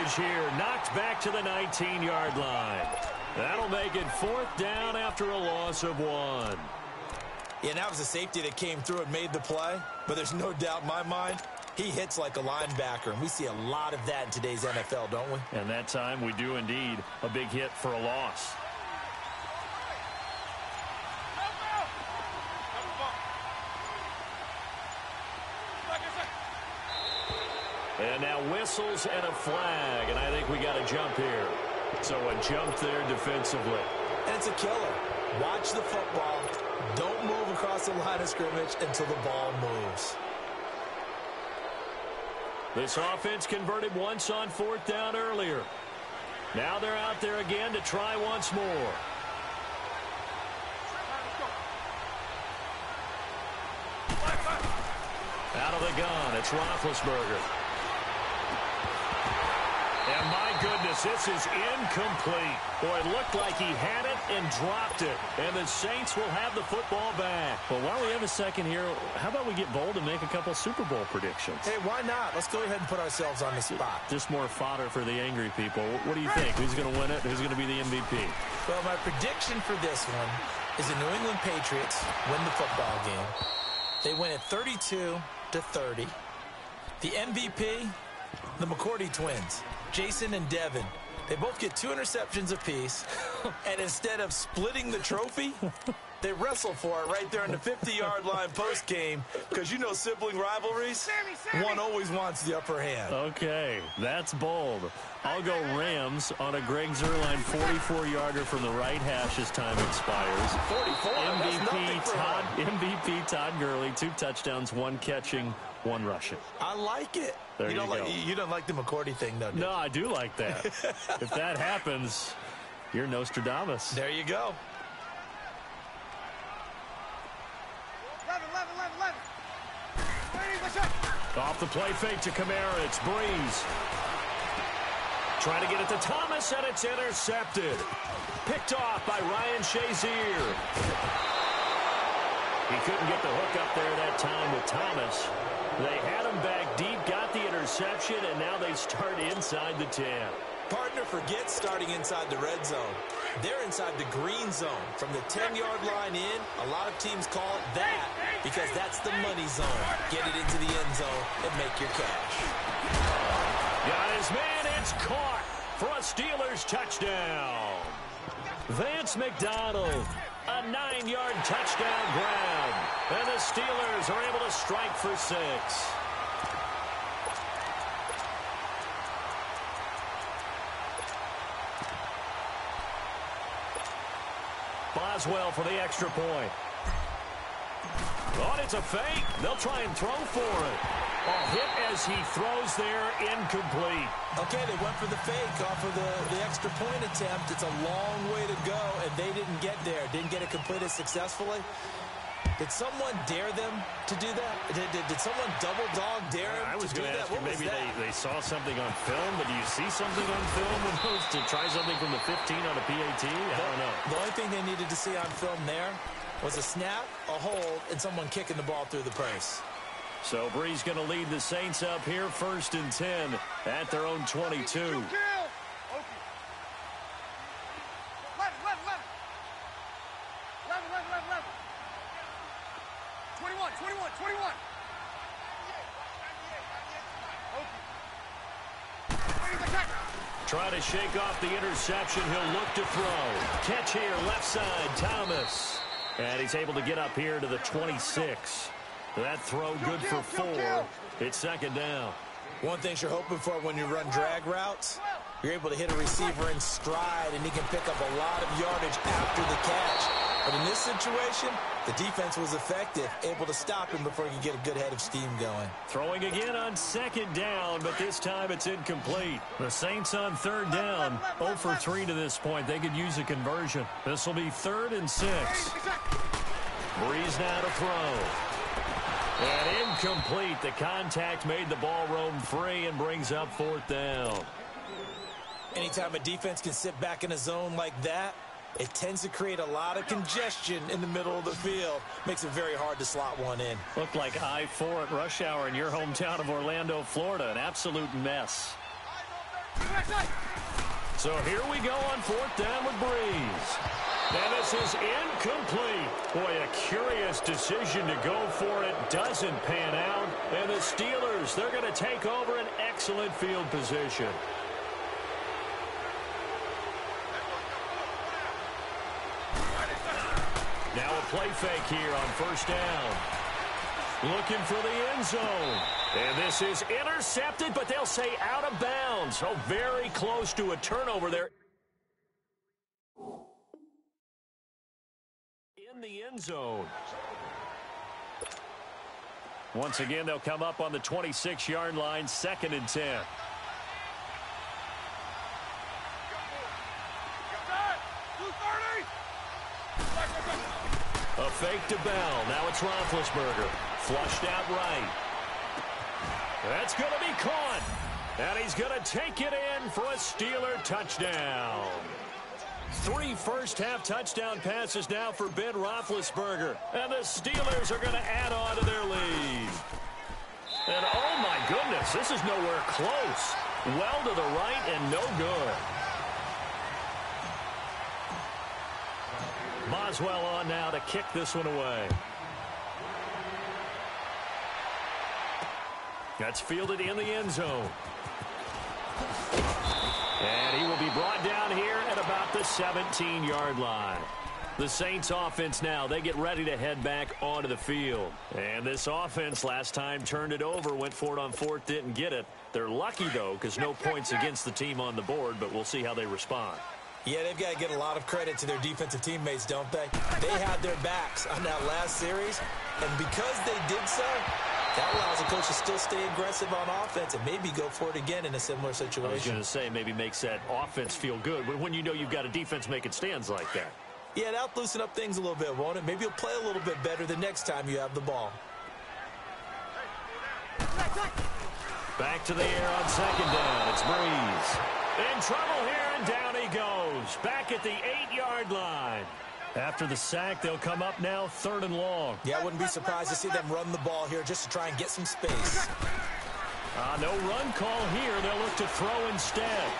yardage here. Knocked back to the 19-yard line. That'll make it 4th down after a loss of 1. Yeah, that was a safety that came through and made the play. But there's no doubt in my mind, he hits like a linebacker. And we see a lot of that in today's NFL, don't we? And that time we do indeed. A big hit for a loss. And now whistles and a flag, and I think we got a jump here. So a jump there defensively. And it's a killer. Watch the football. Don't move across the line of scrimmage until the ball moves. This offense converted once on 4th down earlier. Now they're out there again to try once more. Out of the gun, it's Roethlisberger. And my goodness, this is incomplete. Boy, it looked like he had it and dropped it. And the Saints will have the football back. Well, while we have a second here, how about we get bold and make a couple Super Bowl predictions? Hey, why not? Let's go ahead and put ourselves on the spot. Just more fodder for the angry people. What do you think? Who's going to win it? Who's going to be the MVP? Well, my prediction for this one is the New England Patriots win the football game. They win it 32-30. The MVP, the McCourty twins. Jason and Devin, they both get 2 interceptions apiece, and instead of splitting the trophy, they wrestle for it right there on the 50-yard line post-game, because you know sibling rivalries, one always wants the upper hand. Okay, that's bold. I'll go Rams on a Greg Zuerlein 44-yarder from the right hash as time expires. 44, MVP Todd Gurley, 2 touchdowns, 1 catching, 1 rushing. I like it. There you go. You don't like the McCourty thing, though, do you? No, I do like that. If that happens, you're Nostradamus. There you go. 11. Off the play fake to Kamara, it's Breeze. Trying to get it to Thomas, and it's intercepted. Picked off by Ryan Shazier. He couldn't get the hook up there that time with Thomas. They had him back deep, got the interception, and now they start inside the 10. Partner forgets starting inside the red zone. They're inside the green zone. From the 10-yard line in, a lot of teams call it that because that's the money zone. Get it into the end zone and make your cash. Got his man, it's caught for a Steelers touchdown. Vance McDonald, a 9-yard touchdown grab. And the Steelers are able to strike for 6. Boswell for the extra point. Oh, it's a fake. They'll try and throw for it. A hit as he throws there, incomplete. Okay, they went for the fake off of the extra point attempt. It's a long way to go, and they didn't get there. Didn't get it completed successfully. Did someone dare them to do that? Did someone double dog dare them I was to do going to that? ask you, maybe they saw something on film, but do you see something on film to try something from the 15 on a PAT? I don't know. The only thing they needed to see on film there was a snap, a hold, and someone kicking the ball through the post. So Breeze going to lead the Saints up here, 1st and 10 at their own 22. 21. Try to shake off the interception. He'll look to throw. Catch here, left side, Thomas. And he's able to get up here to the 26. That throw good for 4. It's 2nd down. One thing you're hoping for when you run drag routes, you're able to hit a receiver in stride, and he can pick up a lot of yardage after the catch. But in this situation, the defense was effective, able to stop him before he could get a good head of steam going. Throwing again on 2nd down, but this time it's incomplete. The Saints on 3rd down, 0 for 3 to this point. They could use a conversion. This will be 3rd and 6. Breeze now to throw. And incomplete. The contact made the ball roam free and brings up 4th down. Anytime a defense can sit back in a zone like that, it tends to create a lot of congestion in the middle of the field. Makes it very hard to slot one in. Looked like I-4 at rush hour in your hometown of Orlando, Florida. An absolute mess. So here we go on 4th down with Breeze. And this is incomplete. Boy, a curious decision to go for it. Doesn't pan out. And the Steelers, they're going to take over an excellent field position. Now a play fake here on 1st down. Looking for the end zone. And this is intercepted, but they'll say out of bounds. Oh, very close to a turnover there. In the end zone. Once again, they'll come up on the 26-yard line, 2nd and 10. A fake to Bell. Now it's Roethlisberger. Flushed out right. That's going to be caught. And he's going to take it in for a Steeler touchdown. 3 first-half touchdown passes now for Ben Roethlisberger. And the Steelers are going to add on to their lead. And oh my goodness, this is nowhere close. Well to the right and no good. Boswell on now to kick this one away. That's fielded in the end zone. And he will be brought down here at about the 17-yard line. The Saints offense now, they get ready to head back onto the field. And this offense last time turned it over, went for it on 4th, didn't get it. They're lucky, though, because no points against the team on the board, but we'll see how they respond. Yeah, they've got to get a lot of credit to their defensive teammates, don't they? They had their backs on that last series, and because they did so, that allows the coach to still stay aggressive on offense and maybe go for it again in a similar situation. I was going to say, maybe makes that offense feel good, but when you know you've got a defense making stands like that. Yeah, that'll loosen up things a little bit, won't it? Maybe you'll play a little bit better the next time you have the ball. Back to the air on 2nd down. It's Breeze. In trouble here, and down he goes. Back at the 8-yard line. After the sack, they'll come up now 3rd and long. Yeah, I wouldn't be surprised to see them run the ball here just to try and get some space. No run call here. They'll look to throw instead.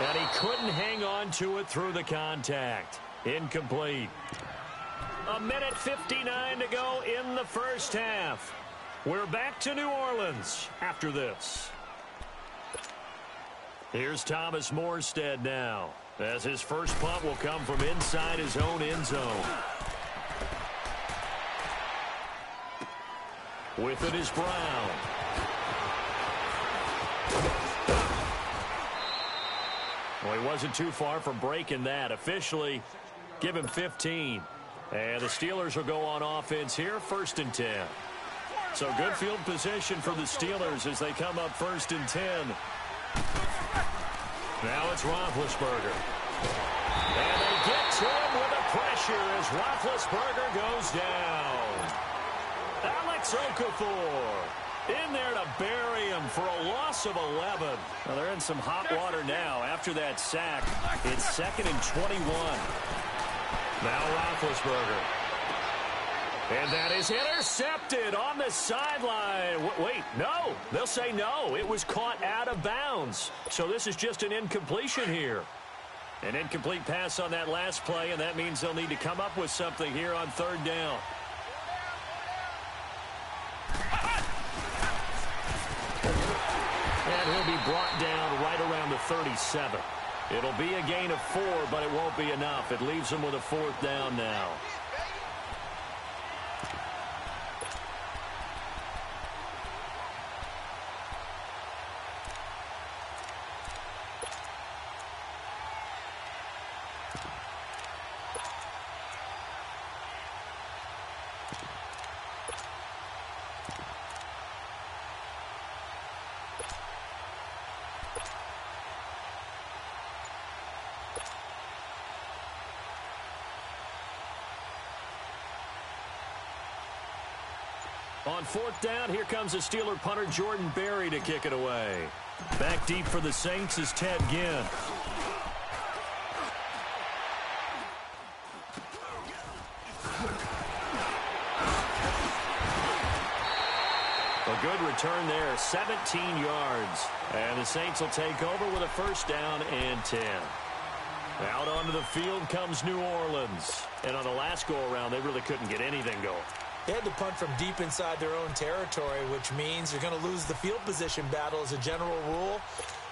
And he couldn't hang on to it through the contact. Incomplete. 1:59 to go in the first half. We're back to New Orleans after this. Here's Thomas Morstead now, as his first punt will come from inside his own end zone. With it is Brown. Well, he wasn't too far from breaking that. Officially, give him 15. And the Steelers will go on offense here, 1st and 10. So good field position for the Steelers as they come up 1st and 10. Now it's Roethlisberger. And they get to him with the pressure as Roethlisberger goes down. Alex Okafor in there to bury him for a loss of 11. Well, they're in some hot water now after that sack. It's 2nd and 21. Now Roethlisberger. And that is intercepted on the sideline. Wait, no. They'll say no. It was caught out of bounds. So this is just an incompletion here. An incomplete pass on that last play, and that means they'll need to come up with something here on 3rd down. And he'll be brought down right around the 37. It'll be a gain of 4, but it won't be enough. It leaves them with a 4th down now. On 4th down, here comes the Steeler punter Jordan Berry to kick it away. Back deep for the Saints is Ted Ginn. A good return there, 17 yards. And the Saints will take over with a first down and 10. Out onto the field comes New Orleans. And on the last go-around, they really couldn't get anything going. They had to punt from deep inside their own territory, which means you're going to lose the field position battle as a general rule.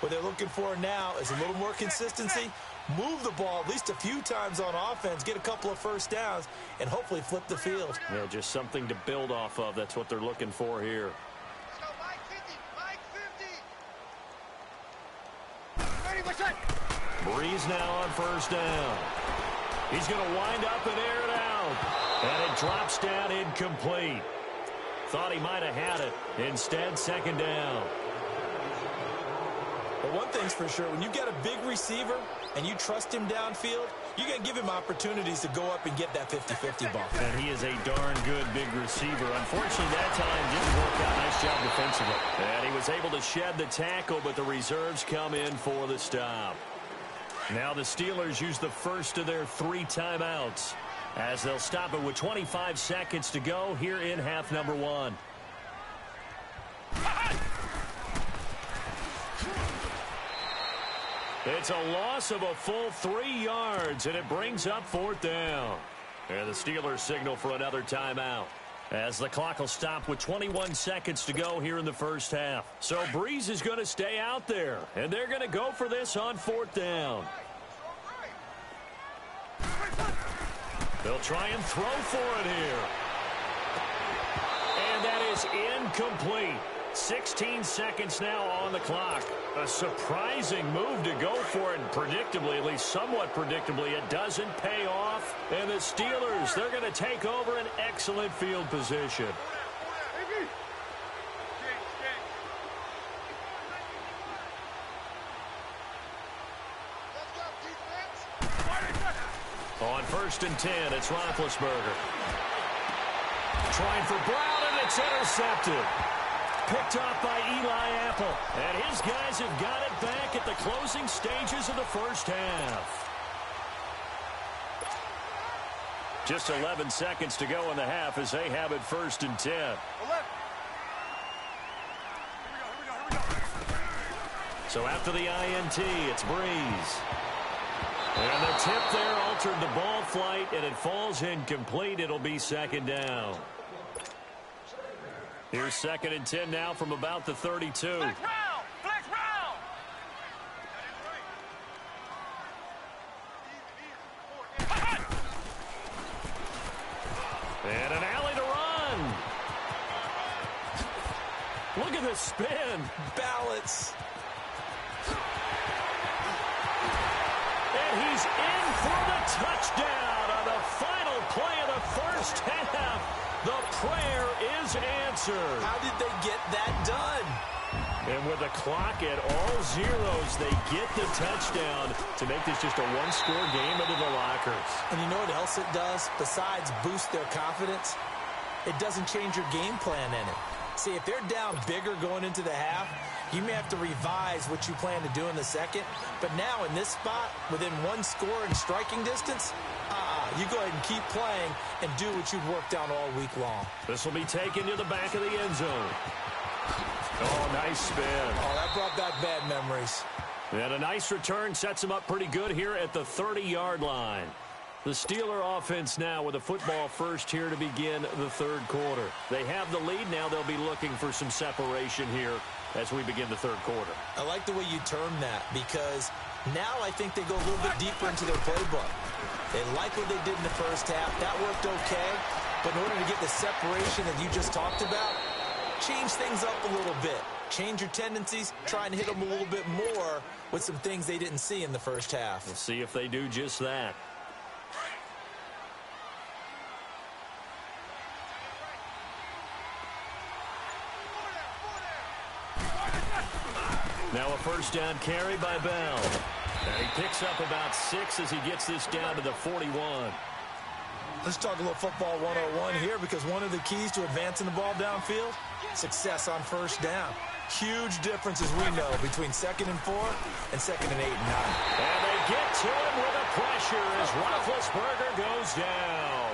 What they're looking for now is a little more consistency, move the ball at least a few times on offense, get a couple of first downs, and hopefully flip the field. Yeah, just something to build off of. That's what they're looking for here. Breeze now on first down. He's going to wind up and air it out. And it drops down incomplete. Thought he might have had it. Instead, second down. Well, one thing's for sure, when you get a big receiver and you trust him downfield, you're going to give him opportunities to go up and get that 50-50 ball. And he is a darn good big receiver. Unfortunately, that time didn't work out. Nice job defensively. And he was able to shed the tackle, but the reserves come in for the stop. Now the Steelers use the first of their 3 timeouts as they'll stop it with 25 seconds to go here in half number 1. It's a loss of a full 3 yards, and it brings up 4th down. And the Steelers signal for another timeout as the clock will stop with 21 seconds to go here in the first half. So Breeze is going to stay out there, and they're going to go for this on 4th down. They'll try and throw for it here. And that is incomplete. 16 seconds now on the clock. A surprising move to go for it, and predictably, at least somewhat predictably, it doesn't pay off. And the Steelers, they're going to take over an excellent field position. On 1st and 10, it's Roethlisberger. Trying for Brown, and it's intercepted. Picked off by Eli Apple. And his guys have got it back at the closing stages of the first half. Just 11 seconds to go in the half as they have it 1st and 10. So after the INT, it's Breeze. And the tip there altered the ball flight, and it falls incomplete. It'll be 2nd down. Here's 2nd and 10 now from about the 32. Flex round! And an alley to run. Look at the spin. Balance. And he's in for the touchdown on the final play of the first half. The prayer is answered. How did they get that done? And with the clock at all zeros, they get the touchdown to make this just a one-score game into the lockers. And you know what else it does? Besides boost their confidence, it doesn't change your game plan any. See, if they're down bigger going into the half, you may have to revise what you plan to do in the second. But now in this spot, within 1 score and striking distance, you go ahead and keep playing and do what you've worked on all week long. This will be taken to the back of the end zone. Oh, nice spin. Oh, that brought back bad memories. And a nice return sets him up pretty good here at the 30-yard line. The Steeler offense now with a football first here to begin the 3rd quarter. They have the lead. Now they'll be looking for some separation here as we begin the 3rd quarter. I like the way you term that because now I think they go a little bit deeper into their playbook. They like what they did in the first half. That worked okay. But in order to get the separation that you just talked about, change things up a little bit. Change your tendencies. Try and hit them a little bit more with some things they didn't see in the first half. We'll see if they do just that. Now a first down carry by Bell. And he picks up about 6 as he gets this down to the 41. Let's talk a little football 101 here because one of the keys to advancing the ball downfield, success on first down. Huge difference, as we know, between 2nd and 4 and 2nd and 8 and 9. And they get to him with a pressure as Roethlisberger goes down.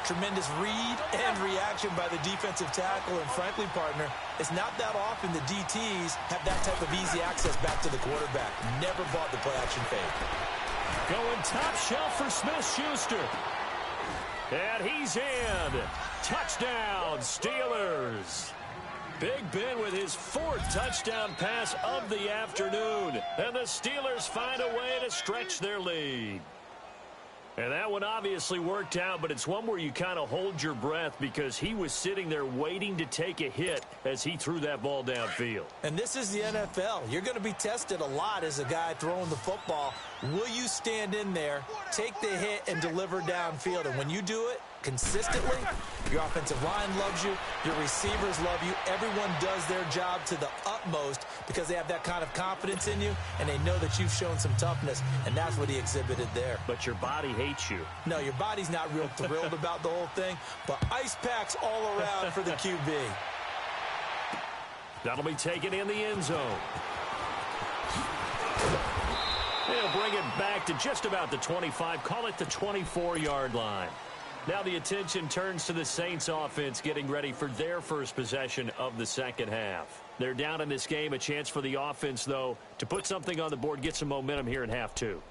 Tremendous read and reaction by the defensive tackle. And frankly, partner, it's not that often the DTs have that type of easy access back to the quarterback. Never bought the play-action fake. Going top shelf for Smith-Schuster. And he's in. Touchdown, Steelers. Big Ben with his 4th touchdown pass of the afternoon. And the Steelers find a way to stretch their lead. And that one obviously worked out, but it's one where you kind of hold your breath because he was sitting there waiting to take a hit as he threw that ball downfield. And this is the NFL. You're going to be tested a lot as a guy throwing the football. Will you stand in there, take the hit, and deliver downfield? And when you do it consistently, your offensive line loves you, your receivers love you. Everyone does their job to the utmost because they have that kind of confidence in you, and they know that you've shown some toughness, and that's what he exhibited there. But your body hates you. No, your body's not real thrilled about the whole thing, but ice packs all around for the QB. That'll be taken in the end zone. They'll bring it back to just about the 25, call it the 24-yard line. Now the attention turns to the Saints offense getting ready for their first possession of the second half. They're down in this game. A chance for the offense, though, to put something on the board, get some momentum here in half 2.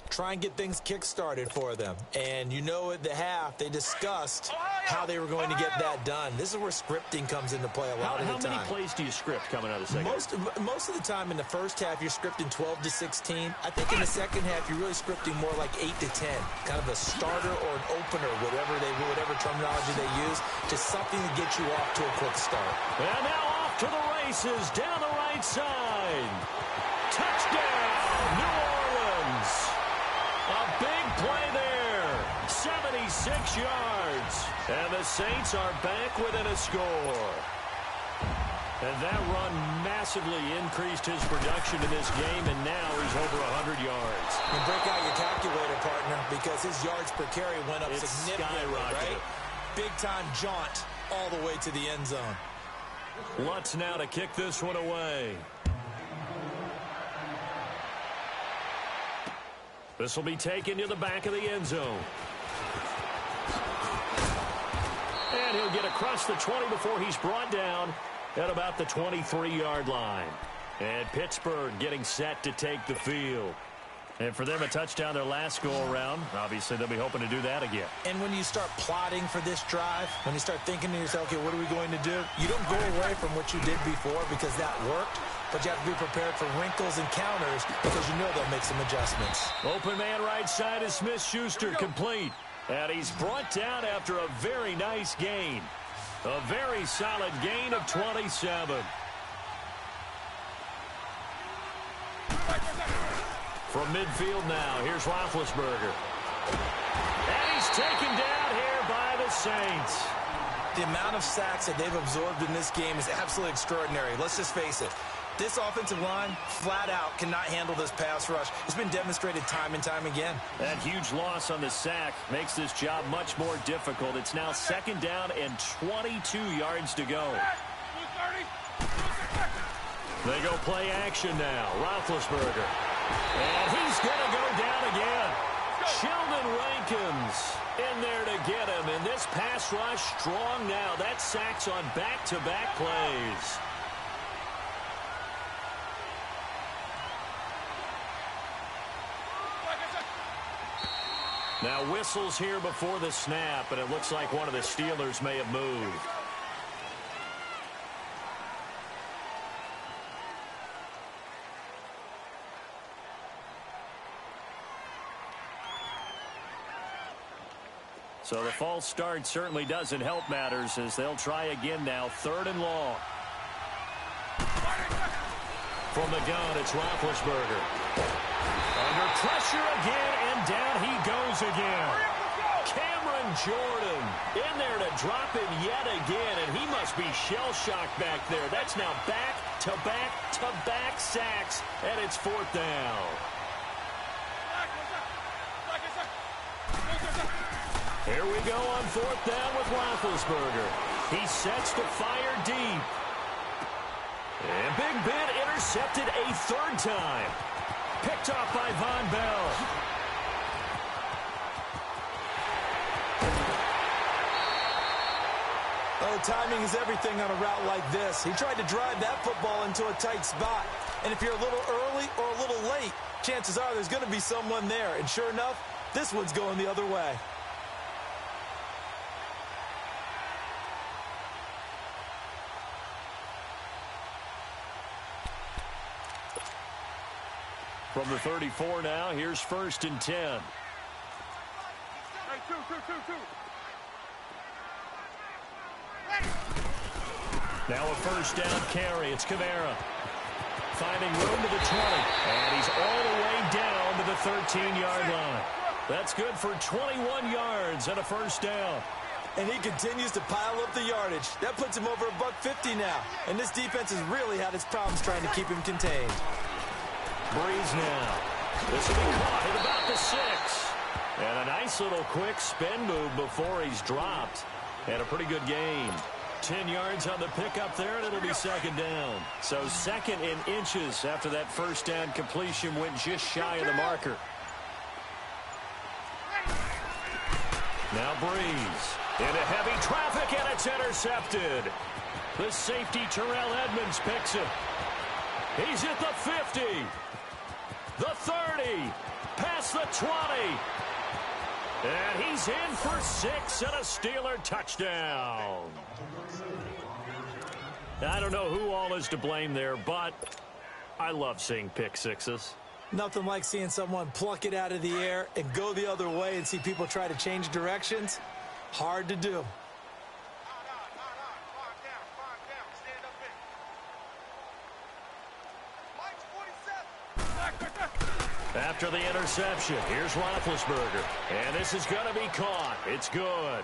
Try and get things kick-started for them. And you know at the half, they discussed how they were going to get that done. This is where scripting comes into play a lot of the time. How many plays do you script coming out of the second half? Most of the time in the first half, you're scripting 12 to 16. I think in the second half, you're really scripting more like 8 to 10. Kind of a starter or an opener, whatever terminology they use, just something to get you off to a quick start. And now off to the races down the right side. Touchdown, New Orleans. A big play there, 76 yards. And the Saints are back within a score. And that run massively increased his production in this game, and now he's over 100 yards. And break out your calculator, partner, because his yards per carry went up significantly, right? Big-time jaunt all the way to the end zone. Lutz now to kick this one away. This will be taken to the back of the end zone. And he'll get across the 20 before he's brought down at about the 23-yard line. And Pittsburgh getting set to take the field. And for them, a touchdown their last go-around. Obviously, they'll be hoping to do that again. And when you start plotting for this drive, when you start thinking to yourself, okay, what are we going to do? You don't go away from what you did before because that worked. But you have to be prepared for wrinkles and counters because you know they'll make some adjustments. Open man right side is Smith-Schuster, complete. And he's brought down after a very nice gain. A very solid gain of 27. From midfield now, here's Roethlisberger. And he's taken down here by the Saints. The amount of sacks that they've absorbed in this game is absolutely extraordinary. Let's just face it. This offensive line, flat out, cannot handle this pass rush. It's been demonstrated time and time again. That huge loss on the sack makes this job much more difficult. It's now second down and 22 yards to go. They go play action now. Roethlisberger. And he's going to go down again. Sheldon Rankins in there to get him. And this pass rush strong now. That sacks on back-to-back plays. Now whistles here before the snap, and it looks like one of the Steelers may have moved. So the false start certainly doesn't help matters as they'll try again now, 3rd and long. From the gun, it's Roethlisberger. Under pressure again, and down he goes again. Cameron Jordan in there to drop him yet again, and he must be shell-shocked back there. That's now back-to-back-to-back sacks, and it's 4th down. Here we go on 4th down with Roethlisberger. He sets to fire deep. And Big Ben intercepted a 3rd time. Picked off by Von Bell. Oh, timing is everything on a route like this. He tried to drive that football into a tight spot. And if you're a little early or a little late, chances are there's going to be someone there. And sure enough, this one's going the other way. From the 34 now, here's 1st and 10. Hey, two. Now a 1st down carry. It's Kamara. Finding room to the 20. And he's all the way down to the 13-yard line. That's good for 21 yards and a 1st down. And he continues to pile up the yardage. That puts him over $150 now. And this defense has really had its problems trying to keep him contained. Breeze now. This will be caught at about the 6. And a nice little quick spin move before he's dropped. And a pretty good gain. 10 yards on the pickup there, and it'll be 2nd down. So 2nd in inches after that 1st down completion went just shy of the marker. Now Breeze into heavy traffic, and it's intercepted. The safety Terrell Edmonds picks it. He's at the 50. The 30, past the 20. And he's in for 6 and a Steeler touchdown. I don't know who all is to blame there, but I love seeing pick sixes. Nothing like seeing someone pluck it out of the air and go the other way and see people try to change directions. Hard to do. After the interception, here's Roethlisberger. And this is going to be caught. It's good.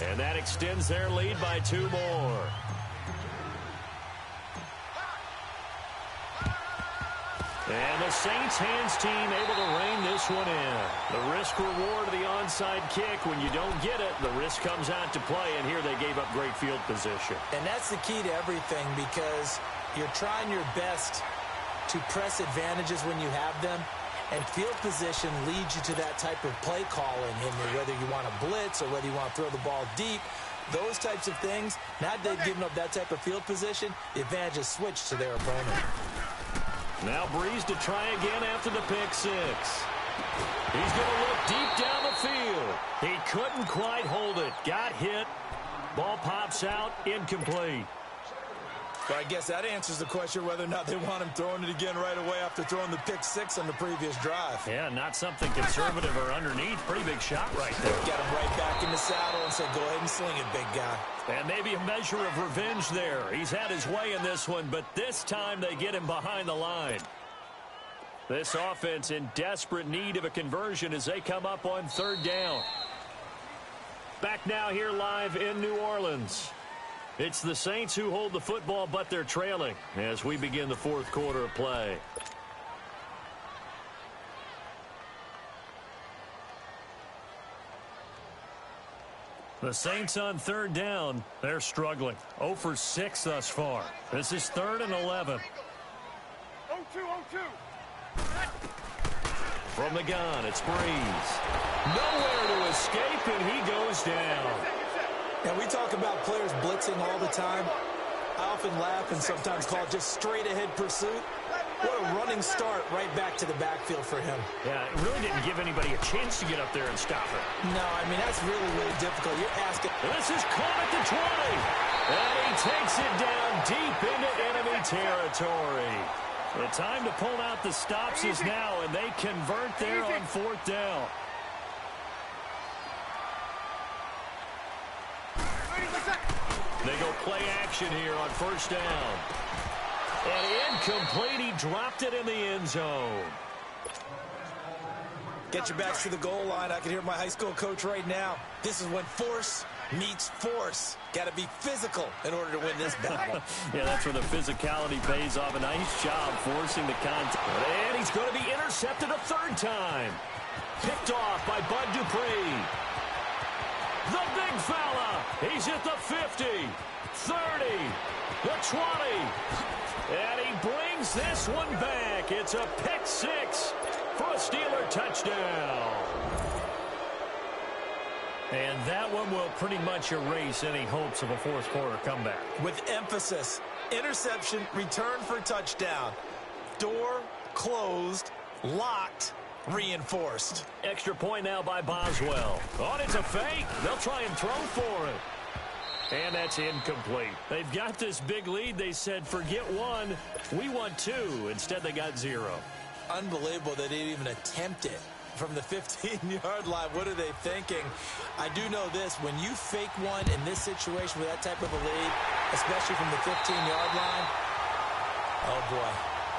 And that extends their lead by 2 more. And the Saints hands team able to rein this one in. The risk-reward of the onside kick. When you don't get it, the risk comes out to play. And here they gave up great field position. And that's the key to everything, because you're trying your best to press advantages when you have them. And field position leads you to that type of play calling, and whether you want to blitz or whether you want to throw the ball deep, those types of things. Now that they've given up that type of field position, the advantage is switched to their opponent. Now Breeze to try again after the pick 6. He's going to look deep down the field. He couldn't quite hold it. Got hit. Ball pops out. Incomplete. But I guess that answers the question whether or not they want him throwing it again right away after throwing the pick 6 on the previous drive. Yeah, not something conservative or underneath. Pretty big shot right there. Got him right back in the saddle and said, go ahead and sling it, big guy. And maybe a measure of revenge there. He's had his way in this one, but this time they get him behind the line. This offense in desperate need of a conversion as they come up on 3rd down. Back now here live in New Orleans. It's the Saints who hold the football, but they're trailing as we begin the 4th quarter of play. The Saints on 3rd down. They're struggling. 0 for 6 thus far. This is 3rd and 11. 0-2. From the gun, it's Breeze. Nowhere to escape, and he goes down. And we talk about players blitzing all the time. I often laugh and sometimes call it just straight-ahead pursuit. What a running start right back to the backfield for him. Yeah, it really didn't give anybody a chance to get up there and stop it. No, I mean, that's really, really difficult. You're asking. This is caught at the 20. And he takes it down deep into enemy territory. The time to pull out the stops is now, and they convert there on 4th down. They go play action here on 1st down. And incomplete. He dropped it in the end zone. Get your backs to the goal line. I can hear my high school coach right now. This is when force meets force. Got to be physical in order to win this battle. Yeah, that's where the physicality pays off. A nice job forcing the contact. And he's going to be intercepted a 3rd time. Picked off by Bud Dupree. The big fella. He's at the 50, 30, the 20. And he brings this one back. It's a pick 6 for a Steeler touchdown. And that one will pretty much erase any hopes of a fourth quarter comeback. With emphasis, interception, return for touchdown. Door closed, locked, reinforced. Extra point now by Boswell. Oh, and it's a fake. They'll try and throw for it. And that's incomplete. They've got this big lead. They said, forget one. We want two. Instead, they got 0. Unbelievable they didn't even attempt it from the 15-yard line. What are they thinking? I do know this. When you fake one in this situation with that type of a lead, especially from the 15-yard line, oh, boy.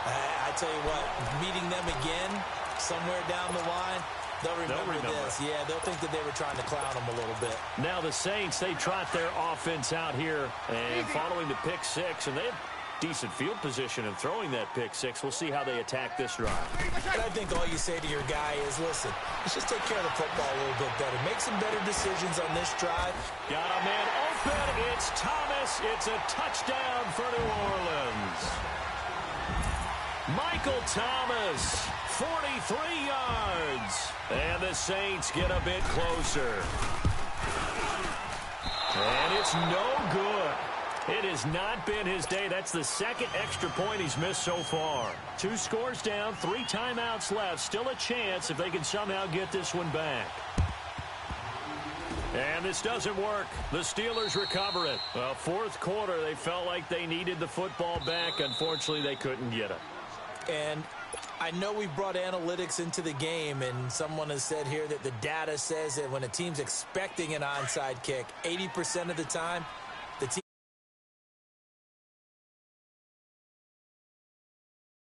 I tell you what, meeting them again somewhere down the line, they'll remember this. Yeah, they'll think that they were trying to clown them a little bit. Now the Saints, they trot their offense out here and following the pick six, and they have decent field position in throwing that pick six. We'll see how they attack this drive. And I think all you say to your guy is, listen, let's just take care of the football a little bit better. Make some better decisions on this drive. Got a man open. It's Thomas. It's a touchdown for New Orleans. Michael Thomas, 43 yards. And the Saints get a bit closer. And it's no good. It has not been his day. That's the second extra point he's missed so far. 2 scores down, 3 timeouts left. Still a chance if they can somehow get this one back. And this doesn't work. The Steelers recover it. Well, fourth quarter, they felt like they needed the football back. Unfortunately, they couldn't get it. And I know we brought analytics into the game, and someone has said here that the data says that when a team's expecting an onside kick, 80% of the time,